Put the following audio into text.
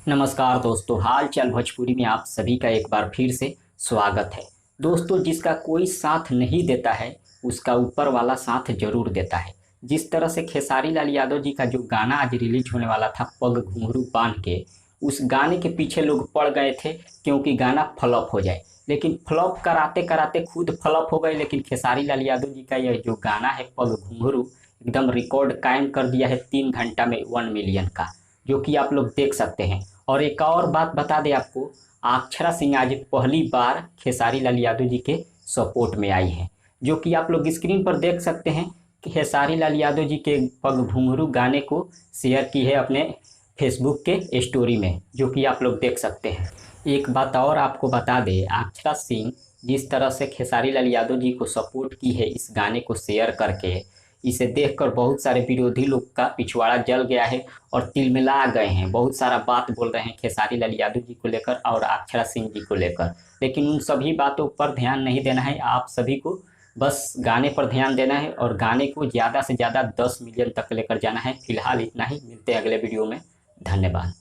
नमस्कार दोस्तों, हाल चाल भोजपुरी में आप सभी का एक बार फिर से स्वागत है। दोस्तों, जिसका कोई साथ नहीं देता है उसका ऊपर वाला साथ जरूर देता है। जिस तरह से खेसारी लाल यादव जी का जो गाना आज रिलीज होने वाला था, पग घुंघरू बांध के, उस गाने के पीछे लोग पड़ गए थे क्योंकि गाना फ्लॉप हो जाए। लेकिन फ्लॉप कराते कराते खुद फ्लॉप हो गए। लेकिन खेसारी लाल यादव जी का यह जो गाना है पग घुंघरू, एकदम रिकॉर्ड कायम कर दिया है 3 घंटा में 1 मिलियन का, जो कि आप लोग देख सकते हैं। और एक और बात बता दें आपको, अक्षरा सिंह आज पहली बार खेसारी लाल यादव जी के सपोर्ट में आई हैं, जो कि आप लोग स्क्रीन पर देख सकते हैं। कि खेसारी लाल यादव जी के पग घुंघरू गाने को शेयर की है अपने फेसबुक के स्टोरी में, जो कि आप लोग देख सकते हैं। एक बात और आपको बता दें, अक्षरा सिंह जिस तरह से खेसारी लाल यादव जी को सपोर्ट की है इस गाने को शेयर करके, इसे देखकर बहुत सारे विरोधी लोग का पिछवाड़ा जल गया है और तिलमिला गए हैं। बहुत सारा बात बोल रहे हैं खेसारी लाल यादव जी को लेकर और अक्षरा सिंह जी को लेकर। लेकिन उन सभी बातों पर ध्यान नहीं देना है। आप सभी को बस गाने पर ध्यान देना है और गाने को ज़्यादा से ज़्यादा 10 मिलियन तक लेकर जाना है। फिलहाल इतना ही, मिलते हैं अगले वीडियो में। धन्यवाद।